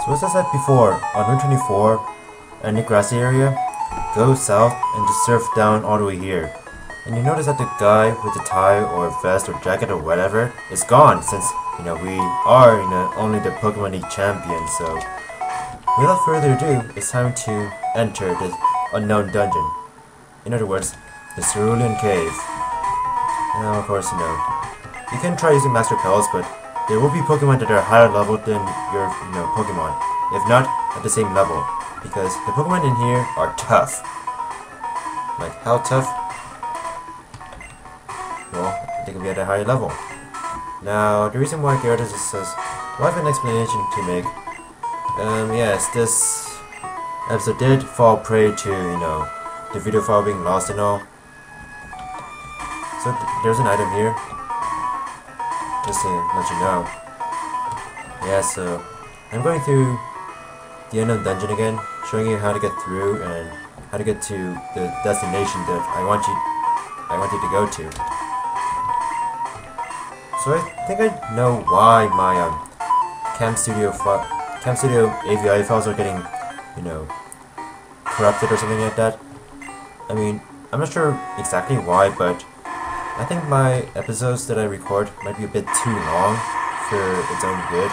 So as I said before, on Route 24, in the grassy area, go south and just surf down all the way here. And you notice that the guy with the tie or vest or jacket or whatever is gone since, we are, only the Pokemon League champions, so without further ado, it's time to enter the unknown dungeon. In other words, the Cerulean Cave. Now, of course, you can try using Max Repels, but there will be Pokemon that are higher level than your, Pokemon. If not, at the same level. Because the Pokemon in here are tough. Like, how tough? Well, they can be at a higher level. Now, the reason why Gyarados says, well, I have an explanation to make. Yes, this episode did fall prey to, the video file being lost and all. So, there's an item here. Just to let you know. Yeah, so I'm going through the unknown dungeon again, showing you how to get through and how to get to the destination that I want you to go to. So I think I know why my Cam Studio AVI files are getting, corrupted or something like that. I mean, I'm not sure exactly why, but I think my episodes that I record might be a bit too long for its own good.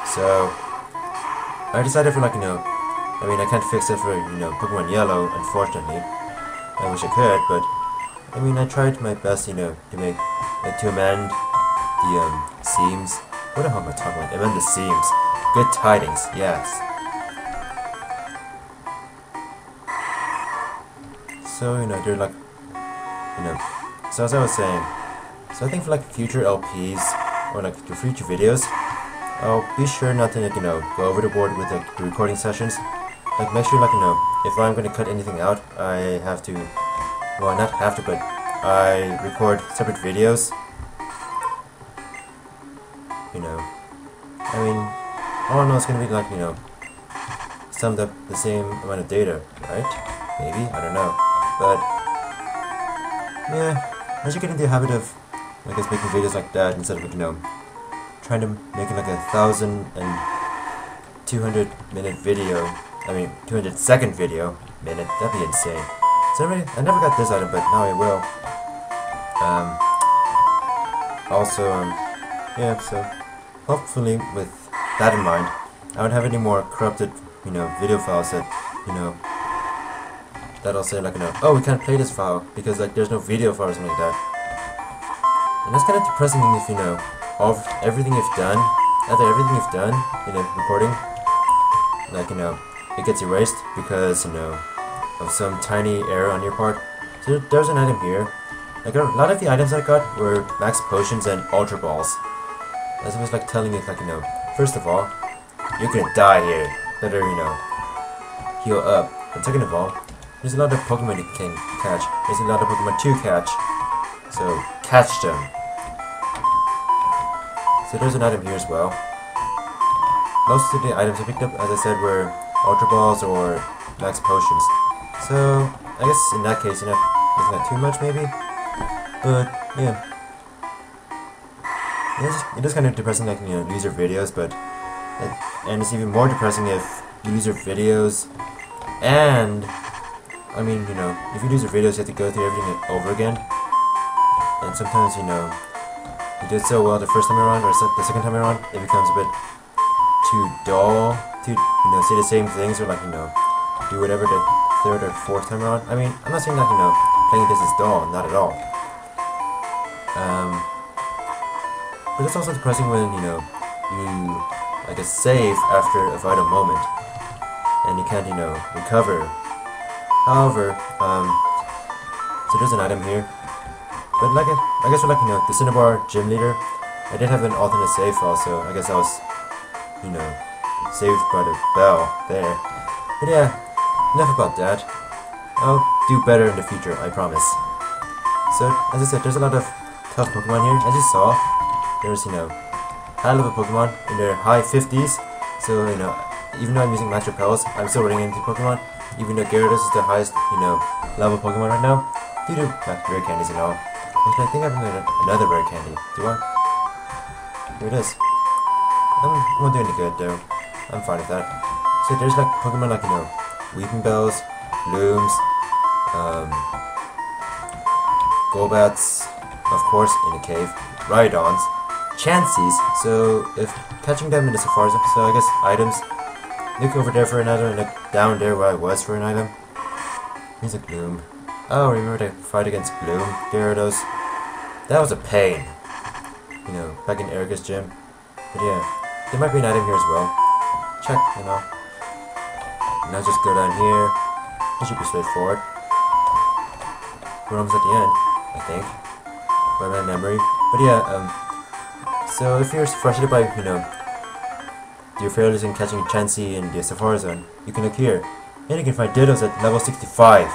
So I decided for I can't fix it for, Pokemon Yellow, unfortunately. I wish I could, but I tried my best, to amend the seams. What the hell am I talking about? Amend the seams. Good tidings, yes. So, they're like, so as I was saying, so I think for future LPs or the future videos, I'll be sure not to go over the board with the recording sessions. Make sure if I'm going to cut anything out, I have to, well, not have to, but I record separate videos. All in all, it's going to be summed up the same amount of data, right? Maybe, I don't know, but yeah. As you get into the habit of, making videos like that instead of, trying to make 1,200 minute video, 200 second video, that'd be insane. So I never got this item, but now I will. Yeah, so hopefully with that in mind, I won't have any more corrupted, video files that, that'll say oh, we can't play this file because there's no video file or something like that. And that's kind of depressing if everything you've done, after everything you've done in a recording, it gets erased because of some tiny error on your part. So there's an item here. A lot of the items I got were max potions and ultra balls. As I was telling you, first of all, you're gonna die here. Better heal up. And second of all, there's a lot of Pokemon you can catch. There's a lot of Pokemon to catch. So, catch them. So there's an item here as well. Most of the items I picked up, as I said, were Ultra Balls or Max Potions. So, I guess in that case, it's not too much maybe. But, yeah. It is kind of depressing, lose your videos, but... and it's even more depressing if you lose your videos and... if you lose your videos, you have to go through everything over again. And sometimes, you did so well the first time around, or the second time around, it becomes a bit too dull to, say the same things, or do whatever the third or fourth time around. I'm not saying that, playing this is dull, not at all. But it's also depressing when, you, save after a vital moment, and you can't, recover. However, so there's an item here, but I guess for the Cinnabar gym leader, I did have an alternate save file, so I guess I was, saved by the bell there. But yeah, enough about that. I'll do better in the future, I promise. So, as I said, there's a lot of tough Pokemon here. As you saw, there's, high level Pokemon in their high 50s, so, even though I'm using Max Repels, I'm still running into Pokemon. Even though Gyarados is the highest, level Pokemon right now, due to rare candies and all. Actually, I think I have another rare candy. Do I? Here it is. I'm not doing any good though. I'm fine with that. So there's like Pokemon like, you know, Weeping Bells, Blooms, Golbats, of course, in the cave, Rhydons, Chanseys, so if catching them in the Safaris, so I guess items, look over there for another, and look down there where I was for an item. Here's a Gloom. Oh, remember the fight against Gloom, Gyarados? That was a pain. You know, back in Erica's gym. But yeah, there might be an item here as well. Check, you know. Now just go down here. It should be straightforward. We're almost at the end, I think, by my memory. But yeah, so if you're frustrated by, you know, your failures in catching Chansey in the Safari Zone, you can look here. And you can find Dittos at level 65.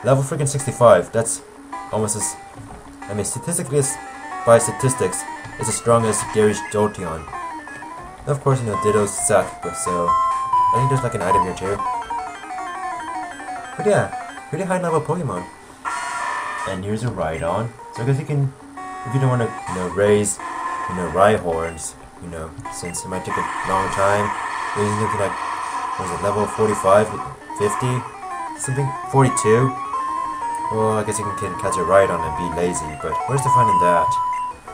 Level freaking 65. That's almost as, I mean, statistically, by statistics, it's as strong as Gary's Jolteon. Of course, you know, Dittos suck, but so, I think there's like an item here too. But yeah, pretty high level Pokemon. And here's a Rhydon. So I guess you can, if you don't want to, you know, raise, you know, Rhyhorns, you know, since it might take a long time, you're looking like, what is it, level 45, 50, something, 42? Well, I guess you can catch a Rhydon and be lazy, but where's the fun in that?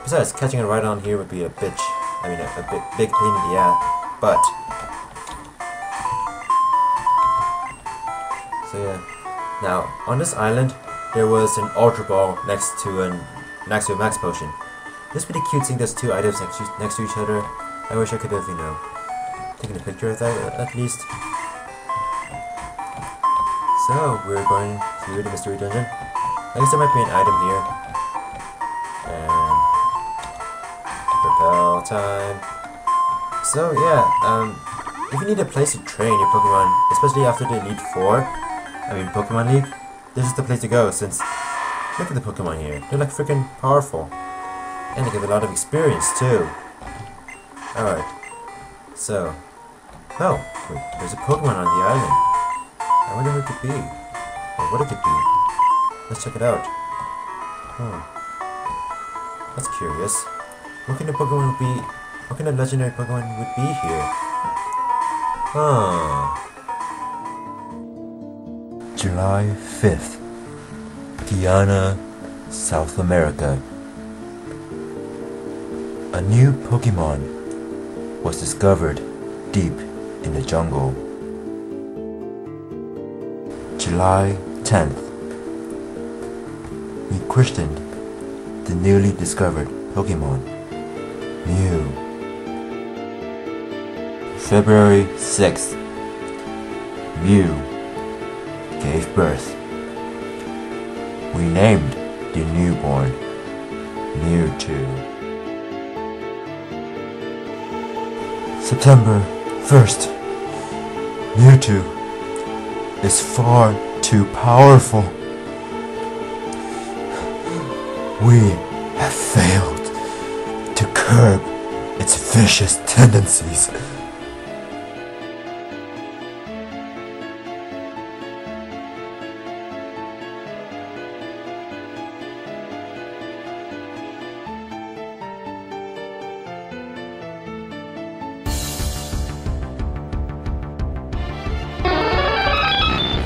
Besides, catching a Rhydon here would be a bitch, I mean, a big pain in the ass, but, so yeah. Now, on this island, there was an Ultra Ball next to a Max Potion. It's pretty cute seeing those two items next to each other. I wish I could have, you know, taken a picture of that at least. So, we're going through the mystery dungeon. I guess there might be an item here. And repel time. So yeah, if you need a place to train your Pokemon, especially after the Elite Four, I mean Pokemon League, this is the place to go since look at the Pokemon here. They're like freaking powerful. And they give a lot of experience too. Alright. So. Oh, wait, there's a Pokemon on the island. I wonder who it could be. Or what it could be. Let's check it out. That's curious. What kind of Pokemon would be, what kind of legendary Pokemon would be here? July 5th. Guyana, South America. A new Pokemon was discovered deep in the jungle. July 10th. We questioned the newly discovered Pokemon, Mew. February 6th. Mew gave birth. We named the newborn Mewtwo. September 1st. Mewtwo is far too powerful. We have failed to curb its vicious tendencies.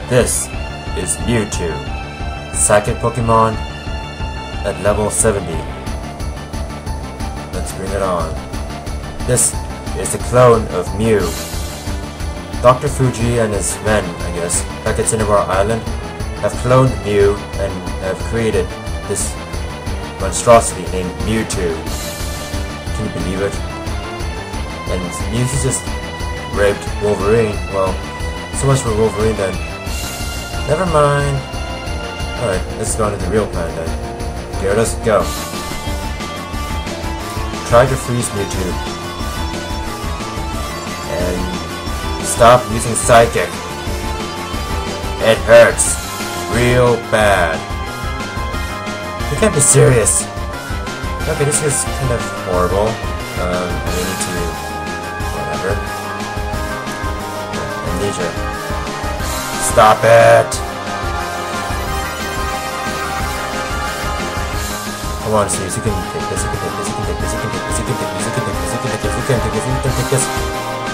This is Mewtwo, Psychic Pokemon at level 70. Let's bring it on. This is the clone of Mew. Dr. Fuji and his men, I guess, back at Cinnabar Island, have cloned Mew and have created this monstrosity named Mewtwo. Can you believe it? And Mewtwo just raped Wolverine. Well, so much for Wolverine then. Never mind. Alright, let's go on to the real plan then. Gyarados, go. Try to freeze Mewtwo. And stop using Psychic. It hurts. Real bad. You can't be serious. Okay, this is kind of horrible. I need to... whatever. Amnesia. Stop it! Come on, serious, you can take this, you can take this, you can take this, you can take this, you can take this, you can take this, you can take this, you can take this, you can take this.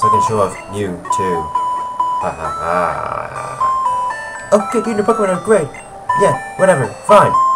so I can show off Mewtwo. Ha ha ha. Oh, good, you and your Pokemon are great. Yeah, whatever, fine.